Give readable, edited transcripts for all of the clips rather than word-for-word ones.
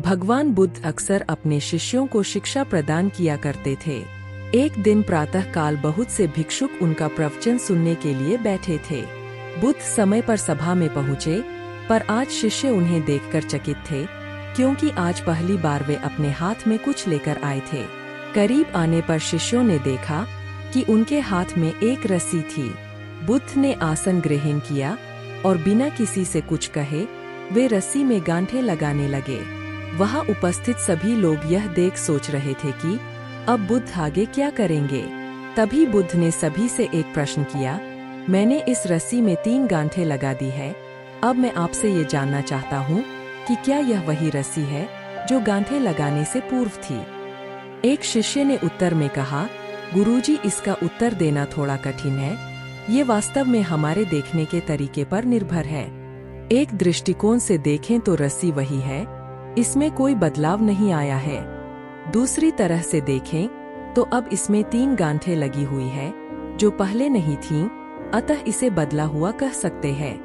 भगवान बुद्ध अक्सर अपने शिष्यों को शिक्षा प्रदान किया करते थे। एक दिन प्रातः काल बहुत से भिक्षुक उनका प्रवचन सुनने के लिए बैठे थे। बुद्ध समय पर सभा में पहुँचे, पर आज शिष्य उन्हें देखकर चकित थे, क्योंकि आज पहली बार वे अपने हाथ में कुछ लेकर आए थे। करीब आने पर शिष्यों ने देखा कि उनके हाथ में एक रस्सी थी। बुद्ध ने आसन ग्रहण किया और बिना किसी से कुछ कहे वे रस्सी में गांठें लगाने लगे। वहां उपस्थित सभी लोग यह देख सोच रहे थे कि अब बुद्ध आगे क्या करेंगे। तभी बुद्ध ने सभी से एक प्रश्न किया, मैंने इस रस्सी में 3 गांठें लगा दी है। अब मैं आपसे ये जानना चाहता हूँ कि क्या यह वही रस्सी है जो गांठें लगाने से पूर्व थी। एक शिष्य ने उत्तर में कहा, गुरुजी, इसका उत्तर देना थोड़ा कठिन है। ये वास्तव में हमारे देखने के तरीके पर निर्भर है। एक दृष्टिकोण से देखें तो रस्सी वही है, इसमें कोई बदलाव नहीं आया है। दूसरी तरह से देखें तो अब इसमें 3 गांठें लगी हुई है जो पहले नहीं थीं, अतः इसे बदला हुआ कह सकते हैं।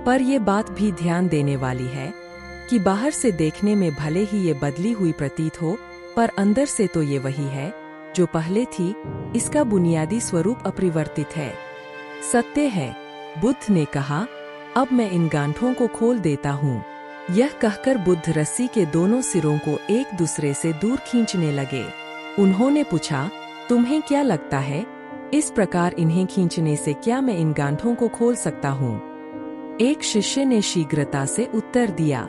पर यह बात भी ध्यान देने वाली है कि बाहर से देखने में भले ही ये बदली हुई प्रतीत हो, पर अंदर से तो ये वही है जो पहले थी। इसका बुनियादी स्वरूप अपरिवर्तित है, सत्य है। बुद्ध ने कहा, अब मैं इन गांठों को खोल देता हूँ। यह कहकर बुद्ध रस्सी के दोनों सिरों को एक दूसरे से दूर खींचने लगे। उन्होंने पूछा, तुम्हें क्या लगता है, इस प्रकार इन्हें खींचने से क्या मैं इन गांठों को खोल सकता हूँ? एक शिष्य ने शीघ्रता से उत्तर दिया,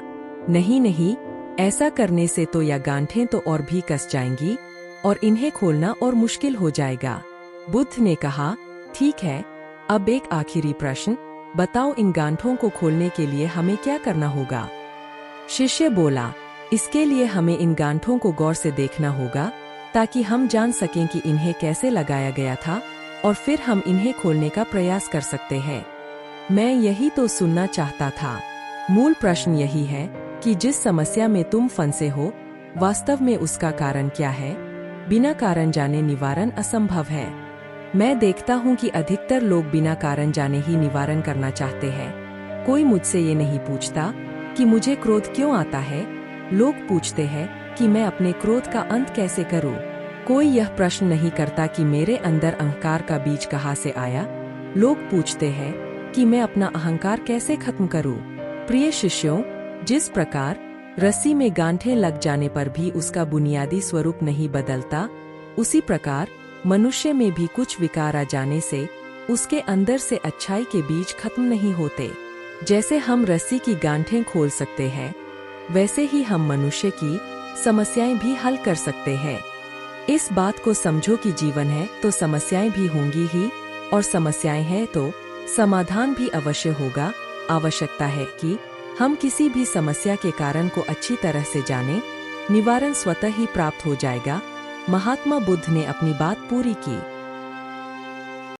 नहीं नहीं, ऐसा करने से तो यह गांठें तो और भी कस जाएंगी और इन्हें खोलना और मुश्किल हो जाएगा। बुद्ध ने कहा, ठीक है, अब एक आखिरी प्रश्न, बताओ इन गांठों को खोलने के लिए हमें क्या करना होगा? शिष्य बोला, इसके लिए हमें इन गांठों को गौर से देखना होगा ताकि हम जान सकें कि इन्हें कैसे लगाया गया था और फिर हम इन्हें खोलने का प्रयास कर सकते हैं। मैं यही तो सुनना चाहता था। मूल प्रश्न यही है कि जिस समस्या में तुम फंसे हो, वास्तव में उसका कारण क्या है? बिना कारण जाने निवारण असंभव है। मैं देखता हूँ कि अधिकतर लोग बिना कारण जाने ही निवारण करना चाहते हैं। कोई मुझसे ये नहीं पूछता कि मुझे क्रोध क्यों आता है। लोग पूछते हैं कि मैं अपने क्रोध का अंत कैसे करूं। कोई यह प्रश्न नहीं करता कि मेरे अंदर अहंकार का बीज कहाँ से आया। लोग पूछते हैं कि मैं अपना अहंकार कैसे खत्म करूं। प्रिय शिष्यों, जिस प्रकार रस्सी में गांठें लग जाने पर भी उसका बुनियादी स्वरूप नहीं बदलता, उसी प्रकार मनुष्य में भी कुछ विकार आ जाने से उसके अंदर से अच्छाई के बीज खत्म नहीं होते। जैसे हम रस्सी की गांठें खोल सकते हैं, वैसे ही हम मनुष्य की समस्याएं भी हल कर सकते हैं। इस बात को समझो कि जीवन है तो समस्याएं भी होंगी ही, और समस्याएं हैं तो समाधान भी अवश्य होगा। आवश्यकता है कि हम किसी भी समस्या के कारण को अच्छी तरह से जानें, निवारण स्वतः ही प्राप्त हो जाएगा। महात्मा बुद्ध ने अपनी बात पूरी की।